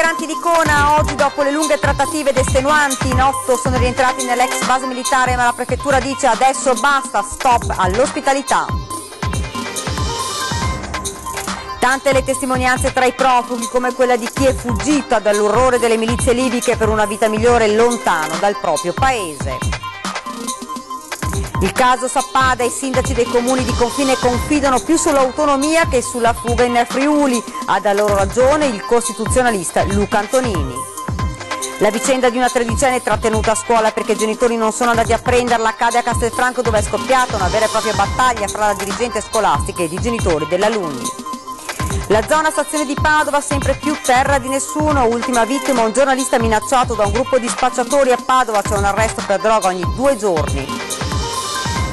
migranti di Cona, oggi dopo le lunghe trattative ed estenuanti, in 8 sono rientrati nell'ex base militare, ma la prefettura dice adesso basta, stop all'ospitalità. Tante le testimonianze tra i profughi, come quella di chi è fuggito dall'orrore delle milizie libiche per una vita migliore lontano dal proprio paese. Il caso Sappada, i sindaci dei comuni di confine confidano più sull'autonomia che sulla fuga in Friuli, ha da loro ragione il costituzionalista Luca Antonini. La vicenda di una tredicenne trattenuta a scuola perché i genitori non sono andati a prenderla accade a Castelfranco, dove è scoppiata una vera e propria battaglia fra la dirigente scolastica ed i genitori dell'alunni. La zona stazione di Padova sempre più terra di nessuno, ultima vittima un giornalista minacciato da un gruppo di spacciatori a Padova, c'è un arresto per droga ogni 2 giorni.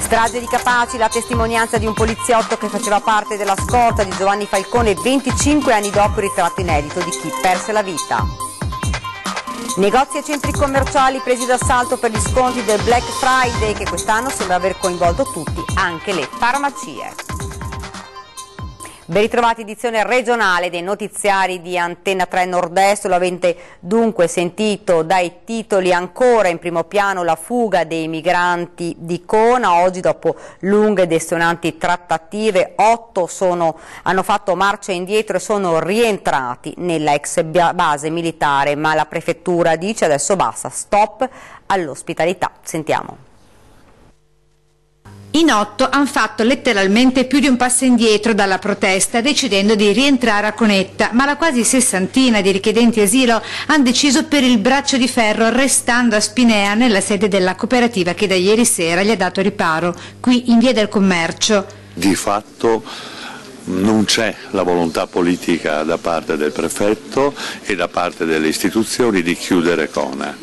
Strage di Capaci, la testimonianza di un poliziotto che faceva parte della scorta di Giovanni Falcone 25 anni dopo il ritratto inedito di chi perse la vita. Negozi e centri commerciali presi d'assalto per gli sconti del Black Friday che quest'anno sembra aver coinvolto tutti, anche le farmacie. Ben ritrovati, edizione regionale dei notiziari di Antenna 3 Nord-Est, lo avete dunque sentito dai titoli. Ancora in primo piano la fuga dei migranti di Cona, oggi dopo lunghe ed estenuanti trattative 8 hanno fatto marcia indietro e sono rientrati nella ex base militare, ma la prefettura dice adesso basta, stop all'ospitalità. Sentiamo. In 8 hanno fatto letteralmente più di un passo indietro dalla protesta, decidendo di rientrare a Conetta, ma la quasi 60 di richiedenti asilo hanno deciso per il braccio di ferro, restando a Spinea nella sede della cooperativa che da ieri sera gli ha dato riparo, qui in via del Commercio. Di fatto non c'è la volontà politica da parte del prefetto e da parte delle istituzioni di chiudere Cona.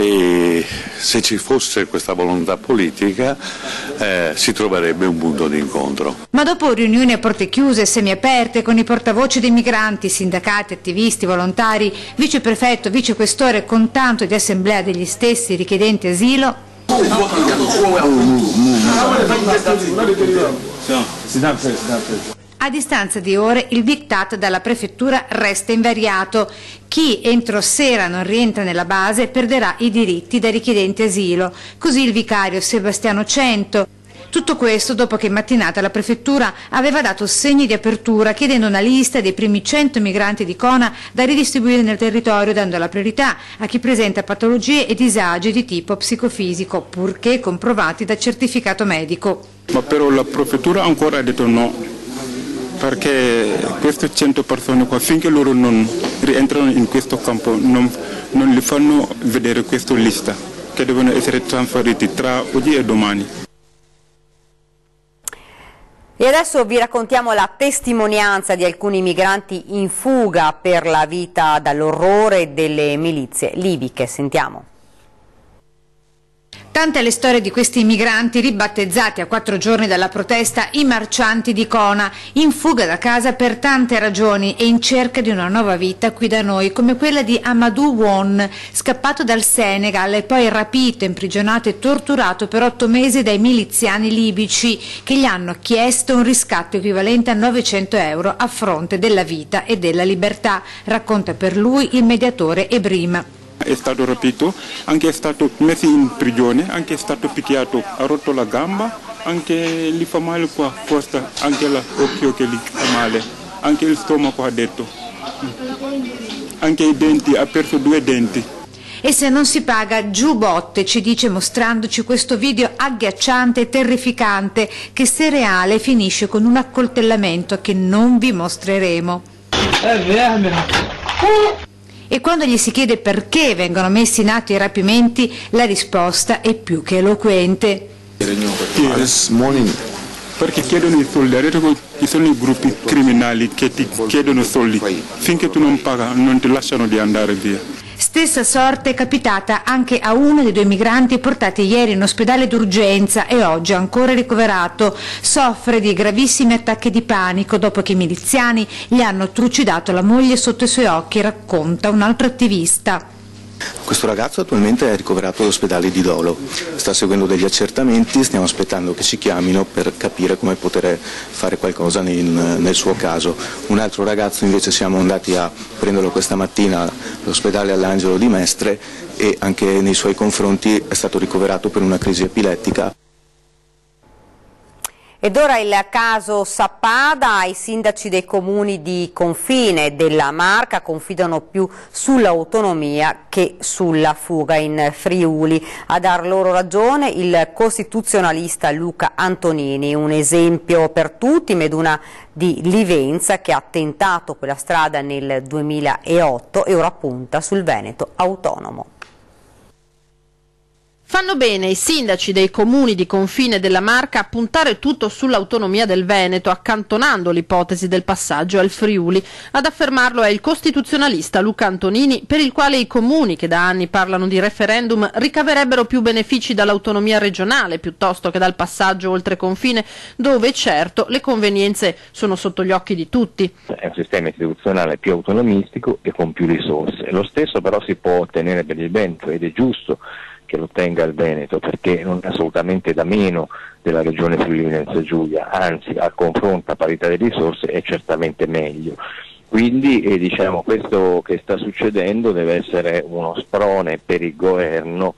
E se ci fosse questa volontà politica si troverebbe un punto di incontro. Ma dopo riunioni a porte chiuse e semiaperte con i portavoce dei migranti, sindacati, attivisti, volontari, viceprefetto, vicequestore, con tanto di assemblea degli stessi richiedenti asilo, a distanza di ore il diktat dalla prefettura resta invariato. Chi entro sera non rientra nella base perderà i diritti da richiedente asilo. Così il vicario Sebastiano Cento. Tutto questo dopo che in mattinata la prefettura aveva dato segni di apertura chiedendo una lista dei primi 100 migranti di Cona da ridistribuire nel territorio, dando la priorità a chi presenta patologie e disagi di tipo psicofisico, purché comprovati da certificato medico. Ma però la prefettura ancora ha detto no, perché queste 100 persone qua, finché loro non rientrano in questo campo, non li fanno vedere questa lista, che devono essere trasferiti tra oggi e domani. E adesso vi raccontiamo la testimonianza di alcuni migranti in fuga per la vita dall'orrore delle milizie libiche. Sentiamo. Tante le storie di questi migranti ribattezzati a 4 giorni dalla protesta i marcianti di Cona, in fuga da casa per tante ragioni e in cerca di una nuova vita qui da noi, come quella di Amadou Won, scappato dal Senegal e poi rapito, imprigionato e torturato per 8 mesi dai miliziani libici che gli hanno chiesto un riscatto equivalente a 900 euro a fronte della vita e della libertà, racconta per lui il mediatore Ebrim. È stato rapito, anche è stato messo in prigione, anche è stato picchiato, ha rotto la gamba, anche gli fa male qua, costa, anche l'occhio che gli fa male, anche il stomaco ha detto, anche i denti, ha perso 2 denti. E se non si paga, giù botte, ci dice mostrandoci questo video agghiacciante e terrificante che se reale finisce con un accoltellamento che non vi mostreremo. E quando gli si chiede perché vengono messi in atto i rapimenti, la risposta è più che eloquente. Perché chiedono i soldi, adesso ci sono i gruppi criminali che ti chiedono soldi, finché tu non paghi non ti lasciano di andare via. Stessa sorte è capitata anche a uno dei 2 migranti portati ieri in ospedale d'urgenza e oggi ancora ricoverato. Soffre di gravissimi attacchi di panico dopo che i miliziani gli hanno trucidato la moglie sotto i suoi occhi, racconta un altro attivista. Questo ragazzo attualmente è ricoverato all'ospedale di Dolo, sta seguendo degli accertamenti, stiamo aspettando che ci chiamino per capire come poter fare qualcosa nel suo caso. Un altro ragazzo invece siamo andati a prenderlo questa mattina all'ospedale All'Angelo di Mestre e anche nei suoi confronti è stato ricoverato per una crisi epilettica. Ed ora il caso Sappada. I sindaci dei comuni di confine della Marca confidano più sull'autonomia che sulla fuga in Friuli. A dar loro ragione il costituzionalista Luca Antonini, un esempio per tutti, Meduna di Livenza, che ha tentato quella strada nel 2008 e ora punta sul Veneto autonomo. Fanno bene i sindaci dei comuni di confine della Marca a puntare tutto sull'autonomia del Veneto, accantonando l'ipotesi del passaggio al Friuli. Ad affermarlo è il costituzionalista Luca Antonini, per il quale i comuni che da anni parlano di referendum ricaverebbero più benefici dall'autonomia regionale piuttosto che dal passaggio oltre confine, dove certo le convenienze sono sotto gli occhi di tutti. È un sistema istituzionale più autonomistico e con più risorse. Lo stesso però si può ottenere per il Veneto ed è giusto che lo ottenga il Veneto, perché non è assolutamente da meno della regione Friuli-Venezia Giulia, anzi al confronto a parità di risorse è certamente meglio. Quindi diciamo, questo che sta succedendo deve essere uno sprone per il governo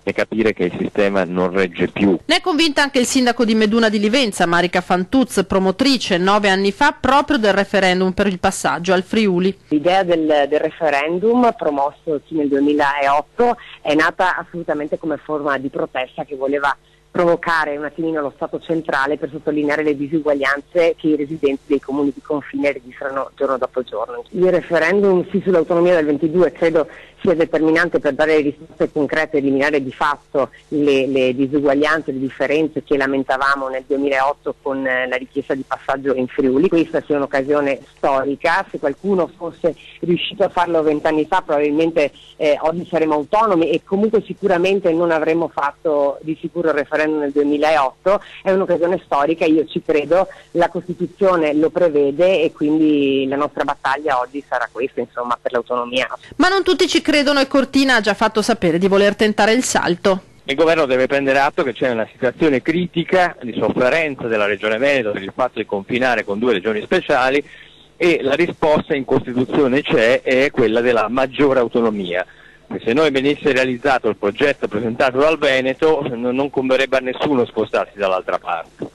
e capire che il sistema non regge più. Ne è convinta anche il sindaco di Meduna di Livenza, Marica Fantuz, promotrice 9 anni fa proprio del referendum per il passaggio al Friuli. L'idea del referendum promosso nel 2008 è nata assolutamente come forma di protesta che voleva provocare un attimino lo Stato centrale per sottolineare le disuguaglianze che i residenti dei comuni di confine registrano giorno dopo giorno. Il referendum sì sull'autonomia del 22 credo sia determinante per dare risposte concrete e eliminare di fatto le disuguaglianze, le differenze che lamentavamo nel 2008 con la richiesta di passaggio in Friuli. Questa sia un'occasione storica, se qualcuno fosse riuscito a farlo 20 anni fa probabilmente oggi saremmo autonomi e comunque sicuramente non avremmo fatto di sicuro il referendum nel 2008, è un'occasione storica, io ci credo, la Costituzione lo prevede e quindi la nostra battaglia oggi sarà questa, insomma, per l'autonomia. Ma non tutti ci credono e Cortina ha già fatto sapere di voler tentare il salto. Il governo deve prendere atto che c'è una situazione critica di sofferenza della regione Veneto per il fatto di confinare con 2 regioni speciali e la risposta in Costituzione c'è, è quella della maggiore autonomia. Se noi venisse realizzato il progetto presentato dal Veneto non converrebbe a nessuno spostarsi dall'altra parte.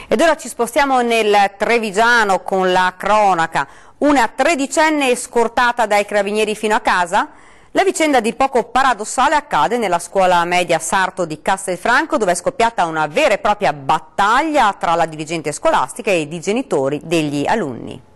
Ed ora ci spostiamo nel Trevigiano con la cronaca. Una 13enne scortata dai carabinieri fino a casa? La vicenda di poco paradossale accade nella scuola media Sarto di Castelfranco, dove è scoppiata una vera e propria battaglia tra la dirigente scolastica e i genitori degli alunni.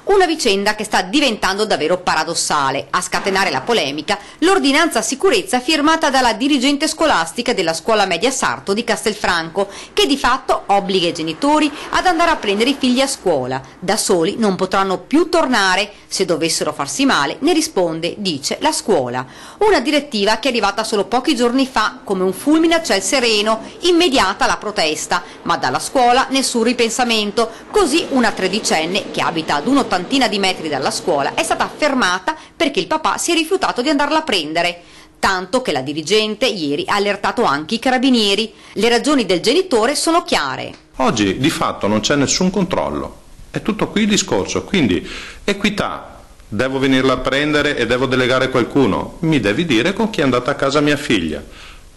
Una vicenda che sta diventando davvero paradossale. A scatenare la polemica, l'ordinanza sicurezza firmata dalla dirigente scolastica della scuola media Sarto di Castelfranco, che di fatto obbliga i genitori ad andare a prendere i figli a scuola. Da soli non potranno più tornare. Se dovessero farsi male, ne risponde, dice, la scuola. Una direttiva che è arrivata solo pochi giorni fa, come un fulmine a ciel sereno, immediata la protesta, ma dalla scuola nessun ripensamento. Così una 13enne che abita ad un'ottantina di metri dalla scuola è stata fermata perché il papà si è rifiutato di andarla a prendere. Tanto che la dirigente ieri ha allertato anche i carabinieri. Le ragioni del genitore sono chiare. Oggi di fatto non c'è nessun controllo, è tutto qui il discorso, quindi equità. Devo venirla a prendere e devo delegare qualcuno. Mi devi dire con chi è andata a casa mia figlia.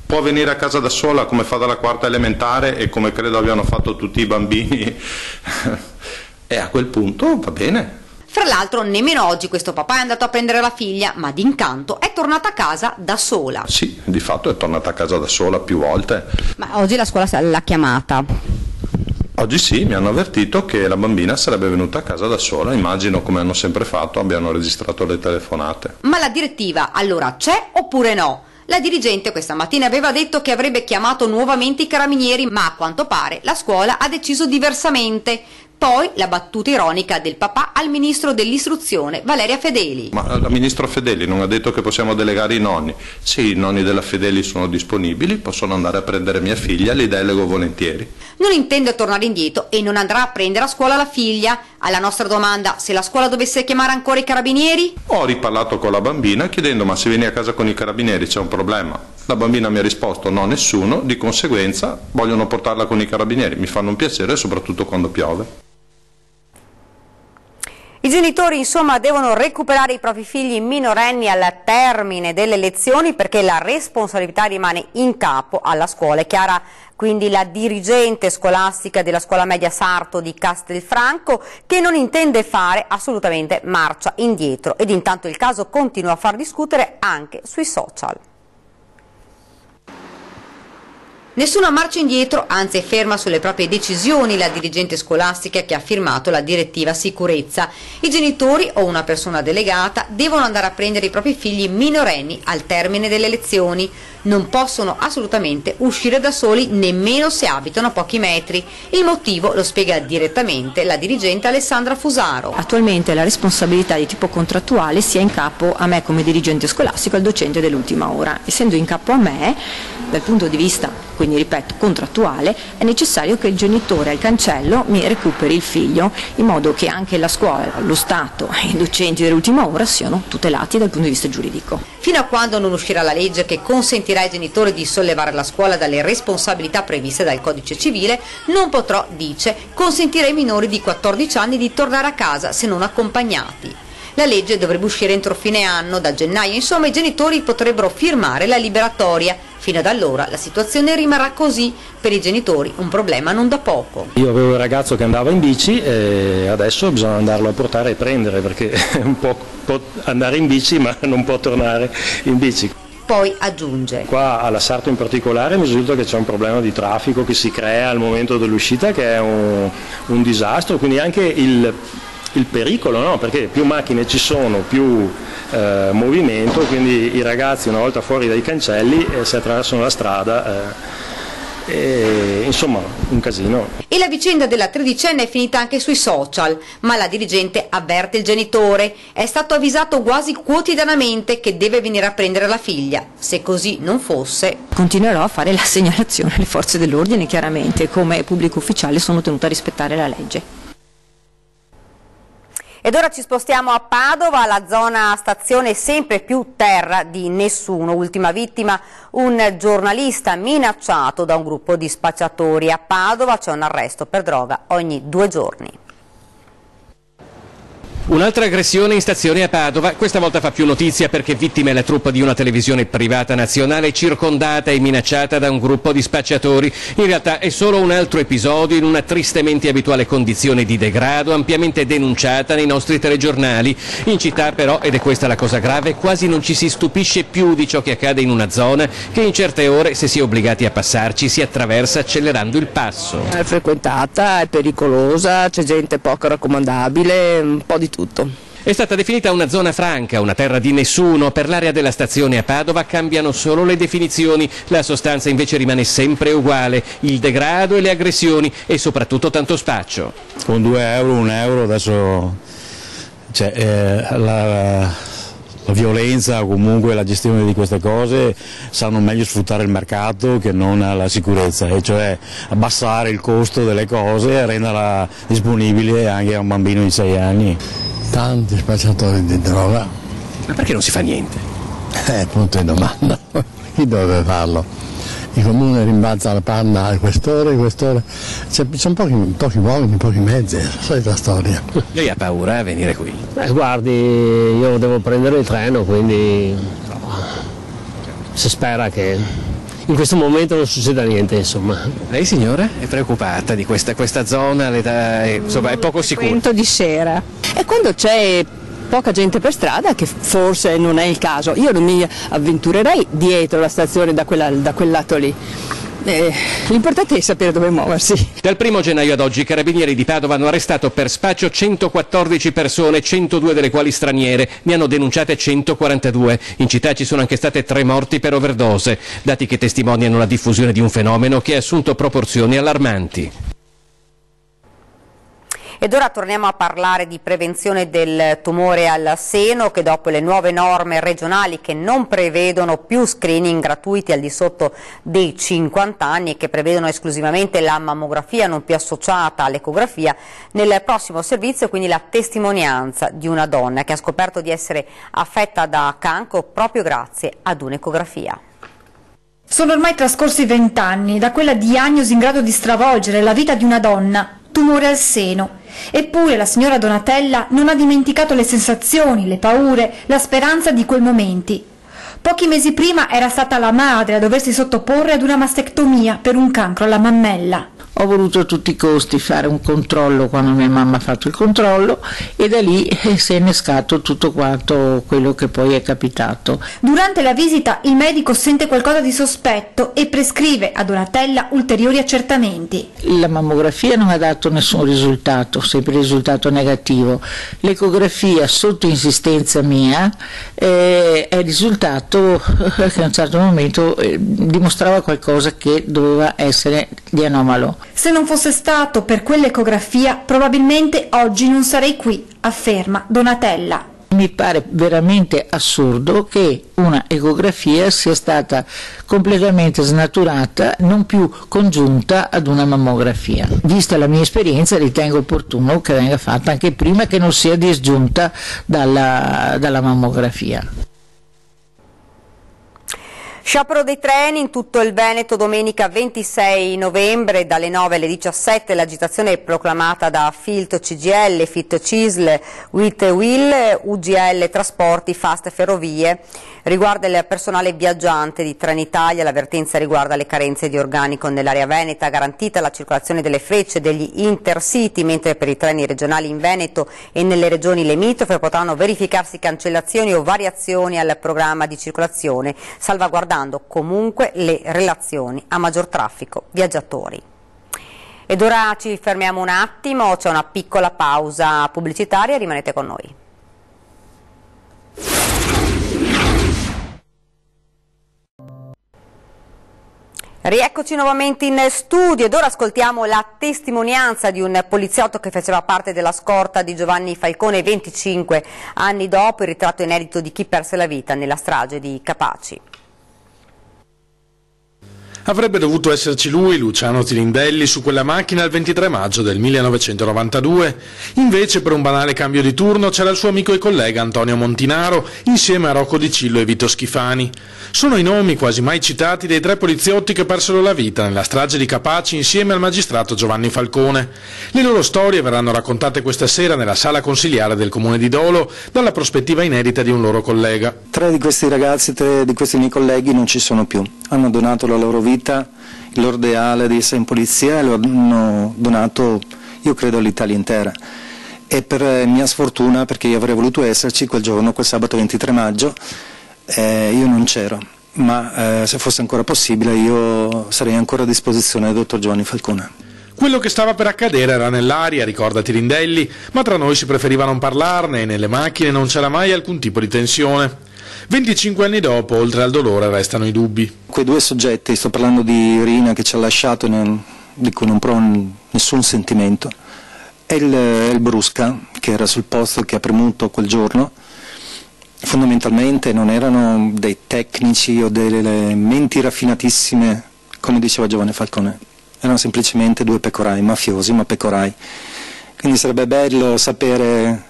Può venire a casa da sola come fa dalla 4ª elementare e come credo abbiano fatto tutti i bambini. E a quel punto va bene. Fra l'altro nemmeno oggi questo papà è andato a prendere la figlia, ma d'incanto è tornata a casa da sola. Sì, di fatto è tornata a casa da sola più volte. Ma oggi la scuola l'ha chiamata? Oggi sì, mi hanno avvertito che la bambina sarebbe venuta a casa da sola, immagino come hanno sempre fatto, abbiano registrato le telefonate. Ma la direttiva allora c'è oppure no? La dirigente questa mattina aveva detto che avrebbe chiamato nuovamente i carabinieri, ma a quanto pare la scuola ha deciso diversamente. poi la battuta ironica del papà al ministro dell'istruzione Valeria Fedeli. Ma la ministro Fedeli non ha detto che possiamo delegare i nonni? Sì, i nonni della Fedeli sono disponibili, possono andare a prendere mia figlia, li delego volentieri. Non intende tornare indietro e non andrà a prendere a scuola la figlia. Alla nostra domanda, se la scuola dovesse chiamare ancora i carabinieri? Ho riparlato con la bambina chiedendo: ma se vieni a casa con i carabinieri c'è un problema? La bambina mi ha risposto: no, nessuno, di conseguenza vogliono portarla con i carabinieri, mi fanno un piacere soprattutto quando piove. I genitori insomma devono recuperare i propri figli minorenni al termine delle lezioni perché la responsabilità rimane in capo alla scuola. È chiara quindi la dirigente scolastica della scuola media Sarto di Castelfranco, che non intende fare assolutamente marcia indietro, ed intanto il caso continua a far discutere anche sui social. Nessuna marcia indietro, anzi è ferma sulle proprie decisioni la dirigente scolastica che ha firmato la direttiva sicurezza. I genitori o una persona delegata devono andare a prendere i propri figli minorenni al termine delle lezioni. Non possono assolutamente uscire da soli nemmeno se abitano a pochi metri. Il motivo lo spiega direttamente la dirigente Alessandra Fusaro. Attualmente la responsabilità di tipo contrattuale sia in capo a me come dirigente scolastico, al docente dell'ultima ora. Essendo in capo a me, dal punto di vista, quindi ripeto, contrattuale, è necessario che il genitore al cancello mi recuperi il figlio, in modo che anche la scuola, lo Stato e i docenti dell'ultima ora siano tutelati dal punto di vista giuridico. Fino a quando non uscirà la legge che consentirà ai genitori di sollevare la scuola dalle responsabilità previste dal Codice Civile, non potrò, dice, consentire ai minori di 14 anni di tornare a casa se non accompagnati. La legge dovrebbe uscire entro fine anno, da gennaio, insomma i genitori potrebbero firmare la liberatoria. Fino ad allora la situazione rimarrà così, per i genitori un problema non da poco. Io avevo un ragazzo che andava in bici e adesso bisogna andarlo a portare e prendere, perché può andare in bici ma non può tornare in bici. Poi aggiunge: qua alla Sarto in particolare mi risulta che c'è un problema di traffico che si crea al momento dell'uscita, che è un disastro, quindi anche il pericolo, no? Perché più macchine ci sono, più movimento, quindi i ragazzi una volta fuori dai cancelli si attraversano la strada, insomma un casino. E la vicenda della tredicenne è finita anche sui social, ma la dirigente avverte il genitore: è stato avvisato quasi quotidianamente che deve venire a prendere la figlia. Se così non fosse, continuerò a fare la segnalazione alle forze dell'ordine, chiaramente come pubblico ufficiale sono tenuta a rispettare la legge. Ed ora ci spostiamo a Padova, la zona stazione sempre più terra di nessuno. Ultima vittima, un giornalista minacciato da un gruppo di spacciatori. A Padova c'è un arresto per droga ogni 2 giorni. Un'altra aggressione in stazione a Padova, questa volta fa più notizia perché vittima è la troupe di una televisione privata nazionale circondata e minacciata da un gruppo di spacciatori. In realtà è solo un altro episodio in una tristemente abituale condizione di degrado ampiamente denunciata nei nostri telegiornali. In città però, ed è questa la cosa grave, quasi non ci si stupisce più di ciò che accade in una zona che in certe ore, se si è obbligati a passarci, si attraversa accelerando il passo. È frequentata, è pericolosa, c'è gente poco raccomandabile, un po' di tutto. È stata definita una zona franca, una terra di nessuno. Per l'area della stazione a Padova cambiano solo le definizioni, la sostanza invece rimane sempre uguale: il degrado e le aggressioni e soprattutto tanto spaccio. Con 2 euro, 1 euro adesso la violenza o comunque la gestione di queste cose sanno meglio sfruttare il mercato che non la sicurezza, e cioè abbassare il costo delle cose e renderla disponibile anche a un bambino di 6 anni. Tanti spacciatori di droga. Ma perché non si fa niente? Punto di domanda. Chi dovrebbe farlo? Il comune rimbalza la panna al questore, ci sono pochi uomini, pochi mezzi, la solita storia. Lei ha paura a venire qui? Guardi, io devo prendere il treno, quindi si spera che in questo momento non succeda niente, insomma. Lei signora è preoccupata di questa zona, insomma è poco sicura? Di sera, e quando c'è poca gente per strada, che forse non è il caso, io non mi avventurerei dietro la stazione da quel lato lì. L'importante è sapere dove muoversi. Dal 1 gennaio ad oggi i carabinieri di Padova hanno arrestato per spaccio 114 persone, 102 delle quali straniere, ne hanno denunciate 142. In città ci sono anche state 3 morti per overdose, dati che testimoniano la diffusione di un fenomeno che ha assunto proporzioni allarmanti. Ed ora torniamo a parlare di prevenzione del tumore al seno, che dopo le nuove norme regionali che non prevedono più screening gratuiti al di sotto dei 50 anni e che prevedono esclusivamente la mammografia non più associata all'ecografia, nel prossimo servizio quindi la testimonianza di una donna che ha scoperto di essere affetta da cancro proprio grazie ad un'ecografia. Sono ormai trascorsi 20 anni da quella diagnosi in grado di stravolgere la vita di una donna, tumore al seno. Eppure la signora Donatella non ha dimenticato le sensazioni, le paure, la speranza di quei momenti. Pochi mesi prima era stata la madre a doversi sottoporre ad una mastectomia per un cancro alla mammella. Ho voluto a tutti i costi fare un controllo quando mia mamma ha fatto il controllo e da lì si è innescato tutto quanto quello che poi è capitato. Durante la visita il medico sente qualcosa di sospetto e prescrive a Donatella ulteriori accertamenti. La mammografia non ha dato nessun risultato, sempre risultato negativo. L'ecografia sotto insistenza mia è risultato che a un certo momento dimostrava qualcosa che doveva essere di anomalo. Se non fosse stato per quell'ecografia, probabilmente oggi non sarei qui, afferma Donatella. Mi pare veramente assurdo che una ecografia sia stata completamente snaturata, non più congiunta ad una mammografia. Vista la mia esperienza, ritengo opportuno che venga fatta anche prima, che non sia disgiunta dalla mammografia. Sciopero dei treni in tutto il Veneto domenica 26 novembre dalle 9 alle 17, l'agitazione è proclamata da Filto CGL, Fit CISL, WIT Will, UGL Trasporti, Fast Ferrovie. Riguarda il personale viaggiante di Trenitalia, l'avvertenza riguarda le carenze di organico nell'area veneta, garantita la circolazione delle frecce degli Intercity, mentre per i treni regionali in Veneto e nelle regioni limitrofe potranno verificarsi cancellazioni o variazioni al programma di circolazione, salvaguardando comunque le relazioni a maggior traffico viaggiatori. Ed ora ci fermiamo un attimo, c'è una piccola pausa pubblicitaria, rimanete con noi. Rieccoci nuovamente in studio ed ora ascoltiamo la testimonianza di un poliziotto che faceva parte della scorta di Giovanni Falcone 25 anni dopo, il ritratto inedito di chi perse la vita nella strage di Capaci. Avrebbe dovuto esserci lui, Luciano Tirindelli, su quella macchina il 23 maggio del 1992. Invece, per un banale cambio di turno, c'era il suo amico e collega Antonio Montinaro, insieme a Rocco Di Cillo e Vito Schifani. Sono i nomi quasi mai citati dei 3 poliziotti che persero la vita nella strage di Capaci insieme al magistrato Giovanni Falcone. Le loro storie verranno raccontate questa sera nella sala consiliare del comune di Dolo, dalla prospettiva inedita di un loro collega. 3 di questi ragazzi, 3 di questi miei colleghi non ci sono più. Hanno donato la loro vita, il loro ideale di essere in polizia, e lo hanno donato, io credo, all'Italia intera. E per mia sfortuna, perché io avrei voluto esserci quel giorno, quel sabato 23 maggio, io non c'ero, ma se fosse ancora possibile io sarei ancora a disposizione del dottor Giovanni Falcone. Quello che stava per accadere era nell'aria, ricorda Tirindelli, ma tra noi si preferiva non parlarne e nelle macchine non c'era mai alcun tipo di tensione. 25 anni dopo, oltre al dolore, restano i dubbi. Quei 2 soggetti, sto parlando di Rina che ci ha lasciato, di cui non provo nessun sentimento, e il Brusca che era sul posto, che ha premuto quel giorno. Fondamentalmente non erano dei tecnici o delle menti raffinatissime, come diceva Giovanni Falcone, erano semplicemente 2 pecorai, mafiosi ma pecorai. Quindi sarebbe bello sapere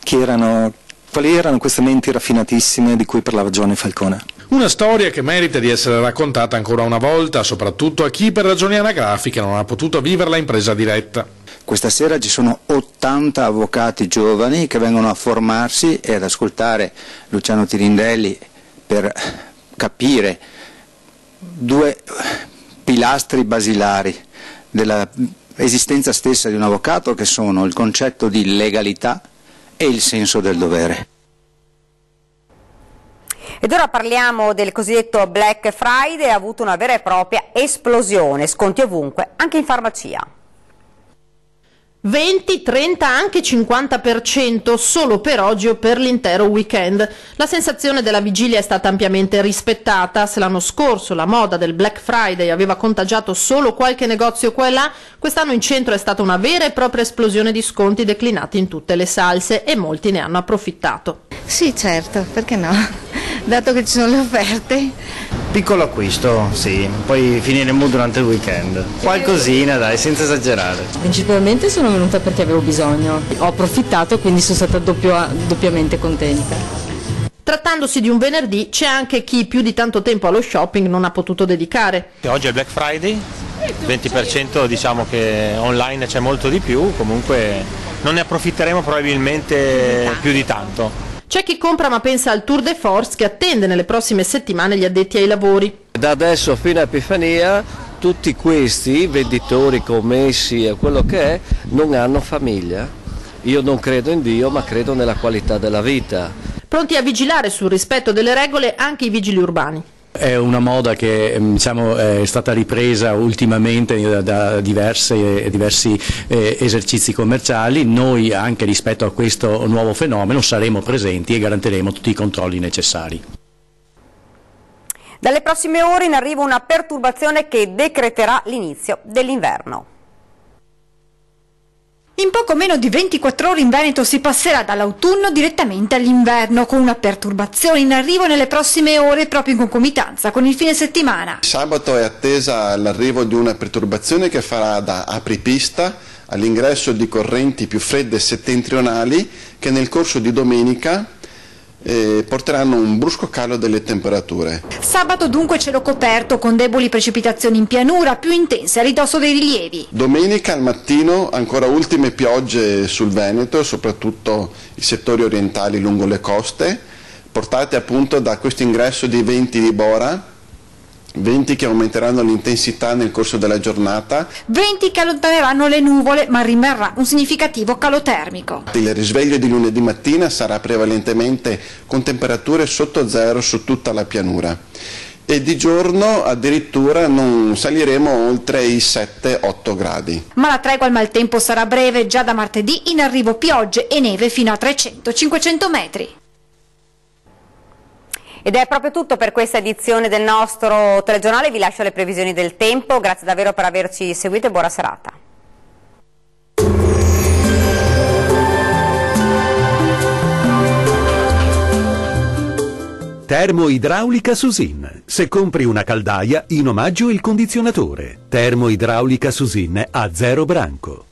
quali erano queste menti raffinatissime di cui parlava Giovanni Falcone. Una storia che merita di essere raccontata ancora una volta, soprattutto a chi per ragioni anagrafiche non ha potuto viverla in presa diretta. Questa sera ci sono 80 avvocati giovani che vengono a formarsi e ad ascoltare Luciano Tirindelli per capire 2 pilastri basilari dell'esistenza stessa di un avvocato, che sono il concetto di legalità e il senso del dovere. Ed ora parliamo del cosiddetto Black Friday, ha avuto una vera e propria esplosione, sconti ovunque, anche in farmacia. 20, 30, anche 50% solo per oggi o per l'intero weekend. La sensazione della vigilia è stata ampiamente rispettata. Se l'anno scorso la moda del Black Friday aveva contagiato solo qualche negozio qua e là, quest'anno in centro è stata una vera e propria esplosione di sconti declinati in tutte le salse e molti ne hanno approfittato. Sì, certo, perché no? Dato che ci sono le offerte. Piccolo acquisto, sì, poi finiremo durante il weekend. Qualcosina, dai, senza esagerare. Principalmente sono venuta perché avevo bisogno, ho approfittato, quindi sono stata doppiamente contenta. Trattandosi di un venerdì, c'è anche chi più di tanto tempo allo shopping non ha potuto dedicare. Oggi è il Black Friday, 20% diciamo che online c'è molto di più, comunque non ne approfitteremo probabilmente più di tanto. C'è chi compra ma pensa al tour de force che attende nelle prossime settimane gli addetti ai lavori. Da adesso fino a Epifania tutti questi venditori, commessi e quello che è non hanno famiglia. Io non credo in Dio ma credo nella qualità della vita. Pronti a vigilare sul rispetto delle regole anche i vigili urbani. È una moda che è stata ripresa ultimamente da diversi esercizi commerciali. Noi anche rispetto a questo nuovo fenomeno saremo presenti e garantiremo tutti i controlli necessari. Dalle prossime ore in arrivo una perturbazione che decreterà l'inizio dell'inverno. In poco meno di 24 ore in Veneto si passerà dall'autunno direttamente all'inverno, con una perturbazione in arrivo nelle prossime ore proprio in concomitanza con il fine settimana. Sabato è attesa l'arrivo di una perturbazione che farà da apripista all'ingresso di correnti più fredde settentrionali che nel corso di domenica porteranno un brusco calo delle temperature. Sabato dunque cielo coperto con deboli precipitazioni in pianura più intense a ridosso dei rilievi. Domenica al mattino ancora ultime piogge sul Veneto, soprattutto i settori orientali lungo le coste, portate appunto da questo ingresso di venti di Bora, venti che aumenteranno l'intensità nel corso della giornata. Venti che allontaneranno le nuvole, ma rimarrà un significativo calo termico. Il risveglio di lunedì mattina sarà prevalentemente con temperature sotto zero su tutta la pianura e di giorno addirittura non saliremo oltre i 7-8 gradi. Ma la tregua al maltempo sarà breve, già da martedì in arrivo piogge e neve fino a 300-500 metri. Ed è proprio tutto per questa edizione del nostro telegiornale, vi lascio le previsioni del tempo, grazie davvero per averci seguito e buona serata. Termoidraulica Susin. Se compri una caldaia, in omaggio il condizionatore. Termoidraulica Susin a 0 branco.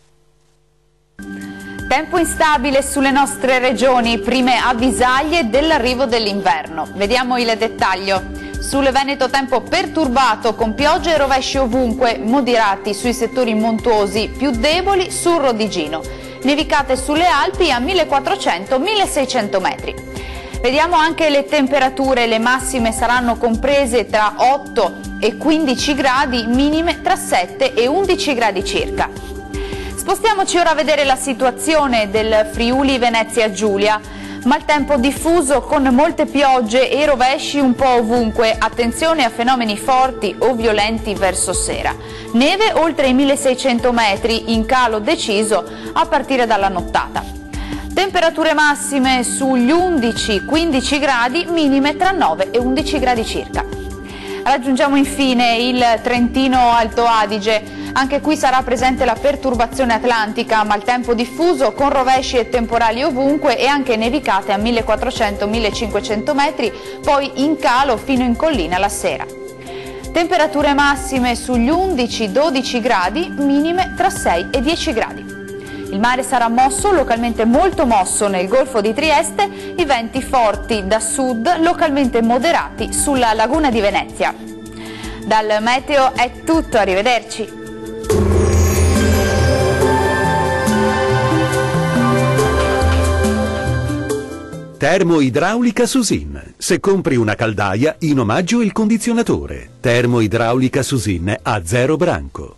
Tempo instabile sulle nostre regioni, prime avvisaglie dell'arrivo dell'inverno. Vediamo il dettaglio. Sul Veneto tempo perturbato con piogge e rovesci ovunque, moderati sui settori montuosi, più deboli sul Rodigino. Nevicate sulle Alpi a 1400-1600 metri. Vediamo anche le temperature, le massime saranno comprese tra 8 e 15 gradi, minime tra 7 e 11 gradi circa. Spostiamoci ora a vedere la situazione del Friuli Venezia Giulia. Maltempo diffuso con molte piogge e rovesci un po' ovunque. Attenzione a fenomeni forti o violenti verso sera. Neve oltre i 1600 metri, in calo deciso a partire dalla nottata. Temperature massime sugli 11-15 gradi, minime tra 9 e 11 gradi circa. Raggiungiamo infine il Trentino Alto Adige. Anche qui sarà presente la perturbazione atlantica, maltempo diffuso con rovesci e temporali ovunque e anche nevicate a 1400-1500 metri, poi in calo fino in collina la sera. Temperature massime sugli 11-12 gradi, minime tra 6 e 10 gradi. Il mare sarà mosso, localmente molto mosso nel Golfo di Trieste, i venti forti da sud, localmente moderati sulla laguna di Venezia. Dal meteo è tutto, arrivederci. Termoidraulica Susin. Se compri una caldaia, in omaggio il condizionatore. Termoidraulica Susin a 0 branco.